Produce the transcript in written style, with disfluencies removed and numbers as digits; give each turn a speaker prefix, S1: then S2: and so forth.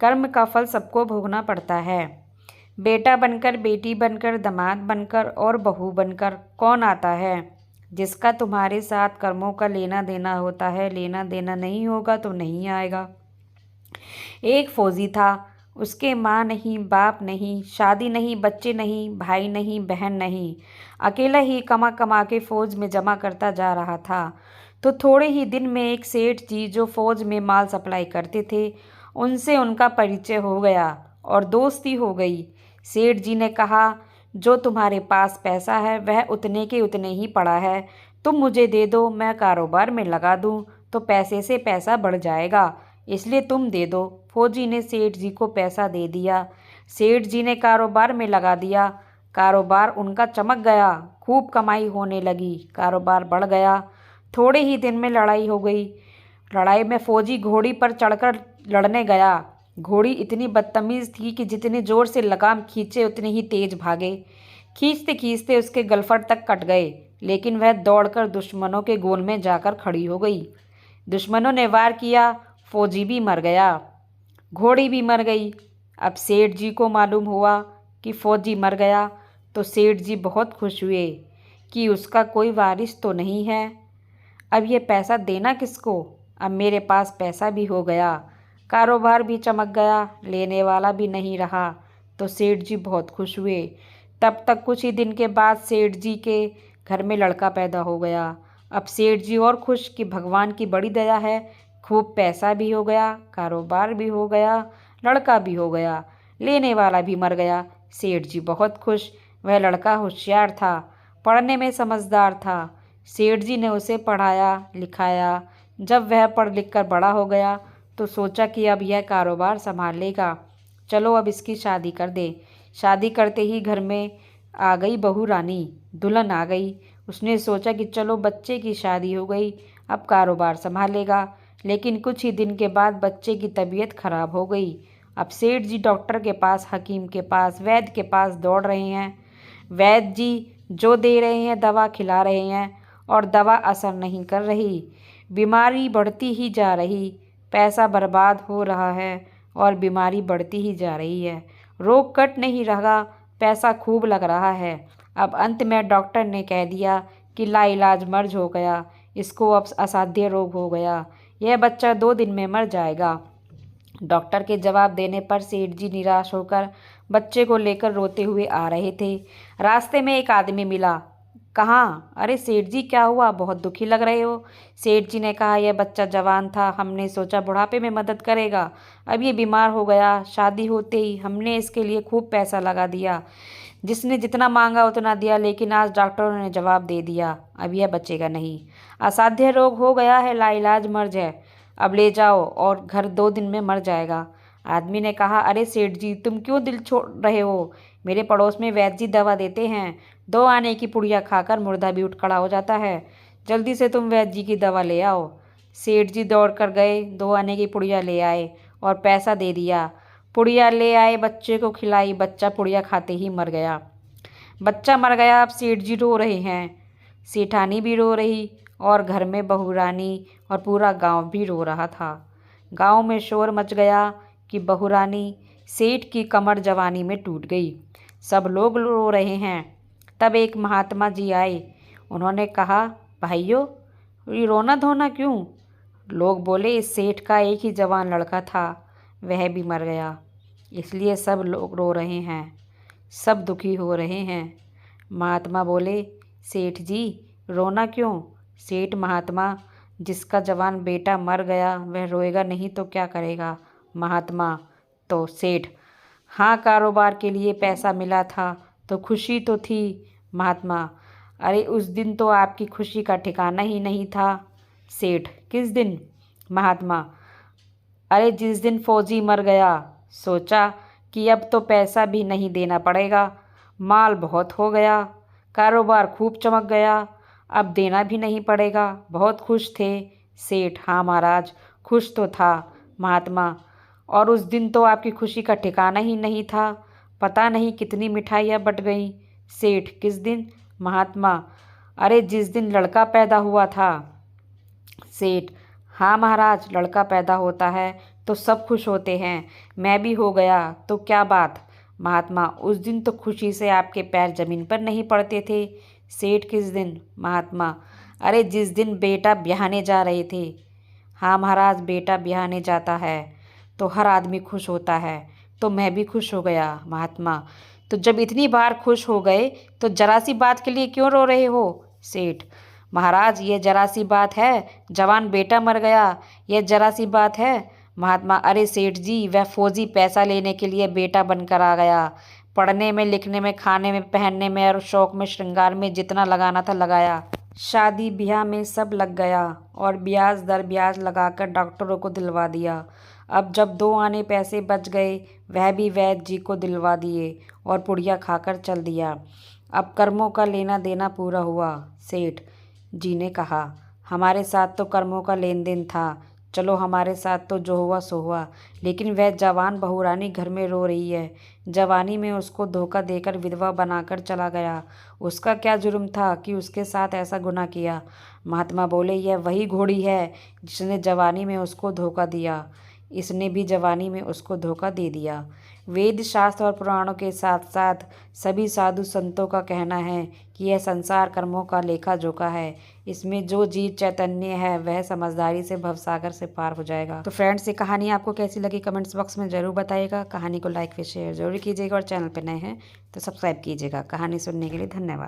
S1: कर्म का फल सबको भोगना पड़ता है। बेटा बनकर, बेटी बनकर, दामाद बनकर और बहू बनकर कौन आता है? जिसका तुम्हारे साथ कर्मों का लेना देना होता है। लेना देना नहीं होगा तो नहीं आएगा। एक फौजी था, उसके माँ नहीं, बाप नहीं, शादी नहीं, बच्चे नहीं, भाई नहीं, बहन नहीं, अकेला ही कमा कमा के फौज में जमा करता जा रहा था। तो थोड़े ही दिन में एक सेठ जी जो फौज में माल सप्लाई करते थे, उनसे उनका परिचय हो गया और दोस्ती हो गई। सेठ जी ने कहा, जो तुम्हारे पास पैसा है वह उतने के उतने ही पड़ा है, तुम मुझे दे दो, मैं कारोबार में लगा दूं तो पैसे से पैसा बढ़ जाएगा, इसलिए तुम दे दो। फौजी ने सेठ जी को पैसा दे दिया। सेठ जी ने कारोबार में लगा दिया। कारोबार उनका चमक गया, खूब कमाई होने लगी, कारोबार बढ़ गया। थोड़े ही दिन में लड़ाई हो गई। लड़ाई में फौजी घोड़ी पर चढ़कर लड़ने गया। घोड़ी इतनी बदतमीज थी कि जितने जोर से लगाम खींचे उतने ही तेज भागे। खींचते खींचते उसके गलफट तक कट गए, लेकिन वह दौड़कर दुश्मनों के गोल में जाकर खड़ी हो गई। दुश्मनों ने वार किया, फौजी भी मर गया, घोड़ी भी मर गई। अब सेठ जी को मालूम हुआ कि फौजी मर गया तो सेठ जी बहुत खुश हुए कि उसका कोई वारिस तो नहीं है। अब ये पैसा देना किसको? अब मेरे पास पैसा भी हो गया, कारोबार भी चमक गया, लेने वाला भी नहीं रहा। तो सेठ जी बहुत खुश हुए। तब तक कुछ ही दिन के बाद सेठ जी के घर में लड़का पैदा हो गया। अब सेठ जी और खुश कि भगवान की बड़ी दया है, खूब पैसा भी हो गया, कारोबार भी हो गया, लड़का भी हो गया, लेने वाला भी मर गया। सेठ जी बहुत खुश। वह लड़का होशियार था, पढ़ने में समझदार था। सेठ जी ने उसे पढ़ाया लिखाया। जब वह पढ़ लिख कर बड़ा हो गया तो सोचा कि अब यह कारोबार संभाल लेगा, चलो अब इसकी शादी कर दे। शादी करते ही घर में आ गई बहू रानी, दुल्हन आ गई। उसने सोचा कि चलो बच्चे की शादी हो गई, अब कारोबार संभालेगा। लेकिन कुछ ही दिन के बाद बच्चे की तबीयत खराब हो गई। अब सेठ जी डॉक्टर के पास, हकीम के पास, वैद्य के पास दौड़ रहे हैं। वैद्य जी जो दे रहे हैं दवा खिला रहे हैं और दवा असर नहीं कर रही, बीमारी बढ़ती ही जा रही, पैसा बर्बाद हो रहा है और बीमारी बढ़ती ही जा रही है। रोग कट नहीं रहा, पैसा खूब लग रहा है। अब अंत में डॉक्टर ने कह दिया कि लाइलाज मर्ज हो गया, इसको अब असाध्य रोग हो गया, यह बच्चा 2 दिन में मर जाएगा। डॉक्टर के जवाब देने पर सेठ जी निराश होकर बच्चे को लेकर रोते हुए आ रहे थे। रास्ते में एक आदमी मिला। कहाँ? अरे सेठ जी क्या हुआ, बहुत दुखी लग रहे हो। सेठ जी ने कहा, यह बच्चा जवान था, हमने सोचा बुढ़ापे में मदद करेगा, अब ये बीमार हो गया। शादी होते ही हमने इसके लिए खूब पैसा लगा दिया, जिसने जितना मांगा उतना दिया, लेकिन आज डॉक्टरों ने जवाब दे दिया अब यह बचेगा नहीं, असाध्य रोग हो गया है, लाइलाज मर्ज है, अब ले जाओ और घर 2 दिन में मर जाएगा। आदमी ने कहा, अरे सेठ जी तुम क्यों दिल छोड़ रहे हो, मेरे पड़ोस में वैद्य जी दवा देते हैं, 2 आने की पुड़िया खाकर मुर्दा भी उठ खड़ा हो जाता है, जल्दी से तुम वैद्य जी की दवा ले आओ। सेठ जी दौड़ कर गए, 2 आने की पुड़िया ले आए और पैसा दे दिया। पुड़िया ले आए, बच्चे को खिलाई, बच्चा पुड़िया खाते ही मर गया। बच्चा मर गया। अब सेठ जी रो रहे हैं, सेठानी भी रो रही और घर में बहू रानी और पूरा गांव भी रो रहा था। गांव में शोर मच गया कि बहू रानी सेठ की कमर जवानी में टूट गई, सब लोग रो रहे हैं। तब एक महात्मा जी आए, उन्होंने कहा, भाइयों ये रोना धोना क्यों? लोग बोले, इस सेठ का एक ही जवान लड़का था, वह भी मर गया, इसलिए सब लोग रो रहे हैं, सब दुखी हो रहे हैं। महात्मा बोले, सेठ जी रोना क्यों? सेठ, महात्मा, जिसका जवान बेटा मर गया वह रोएगा नहीं तो क्या करेगा? महात्मा, तो सेठ, हाँ कारोबार के लिए पैसा मिला था तो खुशी तो थी। महात्मा, अरे उस दिन तो आपकी खुशी का ठिकाना ही नहीं था। सेठ, किस दिन? महात्मा, अरे जिस दिन फौजी मर गया, सोचा कि अब तो पैसा भी नहीं देना पड़ेगा, माल बहुत हो गया, कारोबार खूब चमक गया, अब देना भी नहीं पड़ेगा, बहुत खुश थे। सेठ, हाँ महाराज खुश तो था। महात्मा, और उस दिन तो आपकी खुशी का ठिकाना ही नहीं था, पता नहीं कितनी मिठाइयाँ बट गईं। सेठ, किस दिन? महात्मा, अरे जिस दिन लड़का पैदा हुआ था। सेठ, हाँ महाराज लड़का पैदा होता है तो सब खुश होते हैं, मैं भी हो गया तो क्या बात। महात्मा, उस दिन तो खुशी से आपके पैर जमीन पर नहीं पड़ते थे। सेठ, किस दिन। महात्मा, अरे जिस दिन बेटा ब्याहने जा रहे थे। हाँ महाराज, बेटा ब्याहने जाता है तो हर आदमी खुश होता है, तो मैं भी खुश हो गया। महात्मा, तो जब इतनी बार खुश हो गए तो जरा सी बात के लिए क्यों रो रहे हो। सेठ, महाराज ये जरा सी बात है, जवान बेटा मर गया, यह जरा सी बात है। महात्मा, अरे सेठ जी, वह फौजी पैसा लेने के लिए बेटा बनकर आ गया। पढ़ने में, लिखने में, खाने में, पहनने में और शौक में, श्रृंगार में जितना लगाना था लगाया। शादी ब्याह में सब लग गया और ब्याज दर ब्याज लगाकर डॉक्टरों को दिलवा दिया। अब जब 2 आने पैसे बच गए वह भी वैद्य जी को दिलवा दिए और पुड़िया खाकर चल दिया। अब कर्मों का लेना देना पूरा हुआ। सेठ जी ने कहा, हमारे साथ तो कर्मों का लेन देन था, चलो हमारे साथ तो जो हुआ सो हुआ, लेकिन वह जवान बहुरानी घर में रो रही है। जवानी में उसको धोखा देकर विधवा बनाकर चला गया। उसका क्या जुर्म था कि उसके साथ ऐसा गुनाह किया। महात्मा बोले, यह वही घोड़ी है जिसने जवानी में उसको धोखा दिया, इसने भी जवानी में उसको धोखा दे दिया। वेद शास्त्र और पुराणों के साथ साथ सभी साधु संतों का कहना है कि यह संसार कर्मों का लेखा जोखा है। इसमें जो जीव चैतन्य है वह समझदारी से भवसागर से पार हो जाएगा। तो फ्रेंड्स, ये कहानी आपको कैसी लगी कमेंट्स बॉक्स में ज़रूर बताइएगा। कहानी को लाइक व शेयर जरूर कीजिएगा और चैनल पर नए हैं तो सब्सक्राइब कीजिएगा। कहानी सुनने के लिए धन्यवाद।